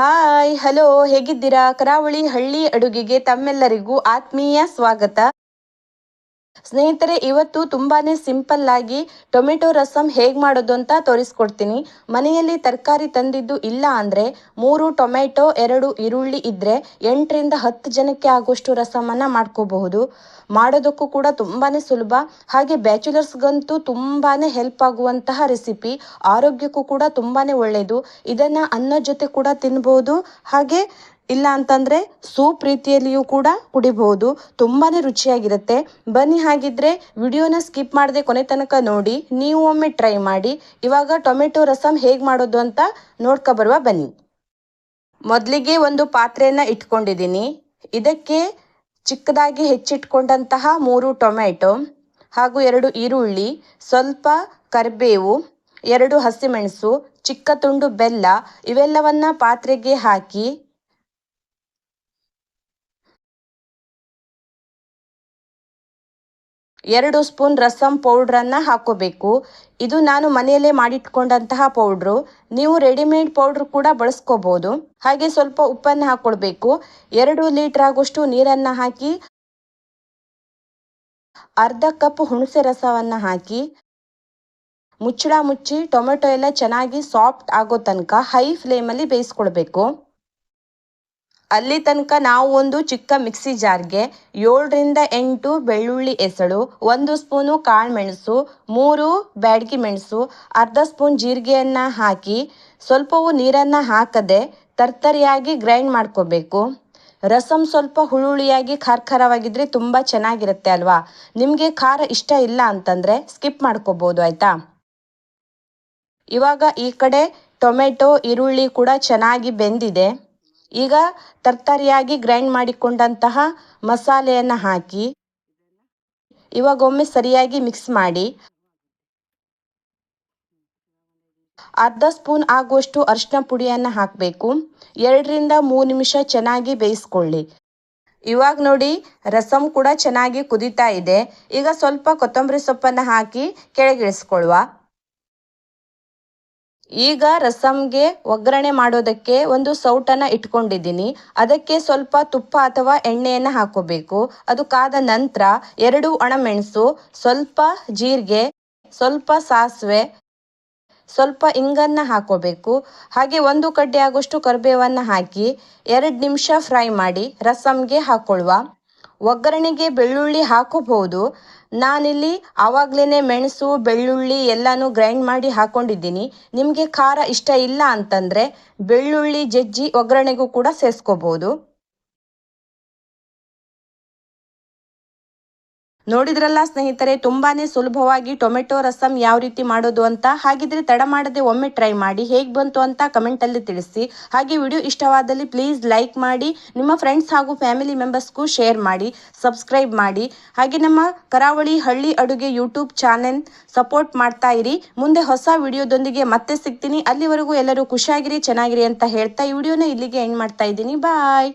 Hi hello ಹೇಗಿದ್ದೀರಾ? ಕರಾವಳಿ ಹಳ್ಳಿ ಅಡುಗೆಗೆ ತಮ್ಮೆಲ್ಲರಿಗೂ ಆತ್ಮೀಯ ಸ್ವಾಗತ. ಸ್ನೇಹಿತರೆ, ಇವತ್ತು ತುಂಬಾನೇ ಸಿಂಪಲ್ ಆಗಿ ಟೊಮೆಟೊ ರಸಂ ಹೇಗೆ ಮಾಡೋದು ಅಂತ ತೋರಿಸ್ಕೊಡ್ತೀನಿ. ಮನೆಯಲ್ಲಿ ತರಕಾರಿ ತಂದಿದ್ದು ಇಲ್ಲ ಅಂದರೆ 3 ಟೊಮೆಟೊ 2 ಈರುಳ್ಳಿ ಇದ್ದರೆ 8ರಿಂದ 10 ಜನಕ್ಕೆ ಆಗುವಷ್ಟು ರಸಮನ್ನು ಮಾಡ್ಕೋಬಹುದು. ಮಾಡೋದಕ್ಕೂ ಕೂಡ ತುಂಬಾನೇ ಸುಲಭ, ಹಾಗೆ ಬ್ಯಾಚುಲರ್ಸ್ಗಂತೂ ತುಂಬಾನೇ ಹೆಲ್ಪ್ ಆಗುವಂತಹ ರೆಸಿಪಿ. ಆರೋಗ್ಯಕ್ಕೂ ಕೂಡ ತುಂಬಾನೇ ಒಳ್ಳೆಯದು. ಇದನ್ನು ಅನ್ನದ ಜೊತೆ ಕೂಡ ತಿನ್ಬೋದು, ಹಾಗೆ ಇಲ್ಲ ಅಂತಂದರೆ ಸೂಪ್ ರೀತಿಯಲ್ಲಿಯೂ ಕೂಡ ಕುಡಿಬಹುದು. ತುಂಬಾನೇ ರುಚಿಯಾಗಿರುತ್ತೆ. ಬನ್ನಿ, ಹಾಗಿದ್ರೆ ವಿಡಿಯೋನ ಸ್ಕಿಪ್ ಮಾಡದೆ ಕೊನೆ ತನಕ ನೋಡಿ, ನೀವು ಒಮ್ಮೆ ಟ್ರೈ ಮಾಡಿ. ಇವಾಗ ಟೊಮೆಟೊ ರಸಂ ಹೇಗೆ ಮಾಡೋದು ಅಂತ ನೋಡ್ಕೊ ಬರುವ ಬನ್ನಿ. ಮೊದಲಿಗೆ ಒಂದು ಪಾತ್ರೆಯನ್ನು ಇಟ್ಕೊಂಡಿದ್ದೀನಿ. ಇದಕ್ಕೆ ಚಿಕ್ಕದಾಗಿ ಹೆಚ್ಚಿಟ್ಕೊಂಡಂತಹ 3 ಟೊಮೆಟೊ ಹಾಗೂ 2 ಈರುಳ್ಳಿ, ಸ್ವಲ್ಪ ಕರಿಬೇವು, 2 ಹಸಿಮೆಣಸು, ಚಿಕ್ಕ ತುಂಡು ಬೆಲ್ಲ ಇವೆಲ್ಲವನ್ನ ಪಾತ್ರೆಗೆ ಹಾಕಿ 2 ಸ್ಪೂನ್ ರಸಂ ಪೌಡ್ರನ್ನು ಹಾಕೋಬೇಕು. ಇದು ನಾನು ಮನೆಯಲ್ಲೇ ಮಾಡಿಟ್ಕೊಂಡಂತಹ ಪೌಡ್ರು. ನೀವು ರೆಡಿಮೇಡ್ ಪೌಡ್ರ್ ಕೂಡ ಬಳಸ್ಕೋಬಹುದು. ಹಾಗೆ ಸ್ವಲ್ಪ ಉಪ್ಪನ್ನು ಹಾಕ್ಕೊಳ್ಬೇಕು. 2 ಲೀಟರ್ ಆಗುವಷ್ಟು ನೀರನ್ನು ಹಾಕಿ ಅರ್ಧ ಕಪ್ ಹುಣಸೆ ರಸವನ್ನು ಹಾಕಿ ಮುಚ್ಚಳ ಮುಚ್ಚಿ ಟೊಮೆಟೊ ಎಲ್ಲ ಚೆನ್ನಾಗಿ ಸಾಫ್ಟ್ ಆಗೋ ತನಕ ಹೈ ಫ್ಲೇಮಲ್ಲಿ ಬೇಯಿಸ್ಕೊಳ್ಬೇಕು. ಅಲ್ಲಿ ತನಕ ನಾವು ಒಂದು ಚಿಕ್ಕ ಮಿಕ್ಸಿ ಜಾರ್ಗೆ 7ರಿಂದ 8 ಬೆಳ್ಳುಳ್ಳಿ ಎಸಳು, 1 ಸ್ಪೂನು ಕಾಳುಮೆಣಸು, 3 ಬ್ಯಾಡಗಿ ಮೆಣಸು, ಅರ್ಧ ಸ್ಪೂನ್ ಜೀರಿಗೆಯನ್ನು ಹಾಕಿ ಸ್ವಲ್ಪವೂ ನೀರನ್ನು ಹಾಕದೆ ತರ್ತರಿಯಾಗಿ ಗ್ರೈಂಡ್ ಮಾಡ್ಕೋಬೇಕು. ರಸಂ ಸ್ವಲ್ಪ ಹುಳುಳಿಯಾಗಿ ಖಾರವಾಗಿದ್ರೆ ತುಂಬ ಚೆನ್ನಾಗಿರುತ್ತೆ ಅಲ್ವಾ? ನಿಮಗೆ ಖಾರ ಇಷ್ಟ ಇಲ್ಲ ಅಂತಂದರೆ ಸ್ಕಿಪ್ ಮಾಡ್ಕೋಬೋದು, ಆಯಿತಾ? ಇವಾಗ ಈ ಕಡೆ ಟೊಮೆಟೊ ಈರುಳ್ಳಿ ಕೂಡ ಚೆನ್ನಾಗಿ ಬೆಂದಿದೆ. ಈಗ ತರ್ತರಿಯಾಗಿ ಗ್ರೈಂಡ್ ಮಾಡಿಕೊಂಡಂತಹ ಮಸಾಲೆಯನ್ನು ಹಾಕಿ ಇವಾಗ ಒಮ್ಮೆ ಸರಿಯಾಗಿ ಮಿಕ್ಸ್ ಮಾಡಿ ಅರ್ಧ ಸ್ಪೂನ್ ಆಗುವಷ್ಟು ಅರಿಶಿನ ಪುಡಿಯನ್ನು ಹಾಕಬೇಕು. 2ರಿಂದ 3 ನಿಮಿಷ ಚೆನ್ನಾಗಿ ಬೇಯಿಸ್ಕೊಳ್ಳಿ. ಇವಾಗ ನೋಡಿ, ರಸಂ ಕೂಡ ಚೆನ್ನಾಗಿ ಕುದೀತಾ ಇದೆ. ಈಗ ಸ್ವಲ್ಪ ಕೊತ್ತಂಬರಿ ಸೊಪ್ಪನ್ನು ಹಾಕಿ ಕೆಳಗಿಳಿಸ್ಕೊಳ್ಳುವ. ಈಗ ರಸಂಗೆ ಒಗ್ಗರಣೆ ಮಾಡೋದಕ್ಕೆ ಒಂದು ಸೌಟನ್ನು ಇಟ್ಕೊಂಡಿದ್ದೀನಿ. ಅದಕ್ಕೆ ಸ್ವಲ್ಪ ತುಪ್ಪ ಅಥವಾ ಎಣ್ಣೆಯನ್ನು ಹಾಕೋಬೇಕು. ಅದು ಕಾದ ನಂತರ 2 ಒಣಮೆಣಸು, ಸ್ವಲ್ಪ ಜೀರಿಗೆ, ಸ್ವಲ್ಪ ಸಾಸಿವೆ, ಸ್ವಲ್ಪ ಇಂಗನ್ನು ಹಾಕೋಬೇಕು. ಹಾಗೆ 1 ಕಡ್ಡಿ ಆಗುವಷ್ಟು ಕರಿಬೇವನ್ನು ಹಾಕಿ 2 ನಿಮಿಷ ಫ್ರೈ ಮಾಡಿ ರಸಂಗೆ ಹಾಕೊಳ್ಳುವ. ಒಗ್ಗರಣೆಗೆ ಬೆಳ್ಳುಳ್ಳಿ ಹಾಕೋಬಹುದು. ನಾನಿಲ್ಲಿ ಆವಾಗಲೇ ಮೆಣಸು ಬೆಳ್ಳುಳ್ಳಿ ಎಲ್ಲನೂ ಗ್ರೈಂಡ್ ಮಾಡಿ ಹಾಕೊಂಡಿದ್ದೀನಿ. ನಿಮಗೆ ಖಾರ ಇಷ್ಟ ಇಲ್ಲ ಅಂತಂದರೆ ಬೆಳ್ಳುಳ್ಳಿ ಜಜ್ಜಿ ಒಗ್ಗರಣೆಗೂ ಕೂಡ ಸೇರಿಸ್ಕೋಬಹುದು. ನೋಡಿದ್ರಲ್ಲ ಸ್ನೇಹಿತರೆ, ತುಂಬಾನೇ ಸುಲಭವಾಗಿ ಟೊಮೆಟೊ ರಸಂ ಯಾವ ರೀತಿ ಮಾಡೋದು ಅಂತ. ಹಾಗಿದ್ರೆ ತಡ ಮಾಡದೆ ಒಮ್ಮೆ ಟ್ರೈ ಮಾಡಿ. ಹೇಗೆ ಬಂತು ಅಂತ ಕಮೆಂಟಲ್ಲಿ ತಿಳಿಸಿ. ಹಾಗೆ ವಿಡಿಯೋ ಇಷ್ಟವಾದಲ್ಲಿ ಪ್ಲೀಸ್ ಲೈಕ್ ಮಾಡಿ, ನಿಮ್ಮ ಫ್ರೆಂಡ್ಸ್ ಹಾಗೂ ಫ್ಯಾಮಿಲಿ ಮೆಂಬರ್ಸ್ಗೂ ಶೇರ್ ಮಾಡಿ, ಸಬ್ಸ್ಕ್ರೈಬ್ ಮಾಡಿ. ಹಾಗೆ ನಮ್ಮ ಕರಾವಳಿ ಹಳ್ಳಿ ಅಡುಗೆ ಯೂಟ್ಯೂಬ್ ಚಾನೆಲ್ ಸಪೋರ್ಟ್ ಮಾಡ್ತಾ ಇರಿ. ಮುಂದೆ ಹೊಸ ವಿಡಿಯೋದೊಂದಿಗೆ ಮತ್ತೆ ಸಿಗ್ತೀನಿ. ಅಲ್ಲಿವರೆಗೂ ಎಲ್ಲರೂ ಖುಷಿಯಾಗಿರಿ, ಚೆನ್ನಾಗಿರಿ ಅಂತ ಹೇಳ್ತಾ ಈ ವಿಡಿಯೋನ ಇಲ್ಲಿಗೆ ಎಂಡ್ ಮಾಡ್ತಾ ಇದ್ದೀನಿ. ಬಾಯ್.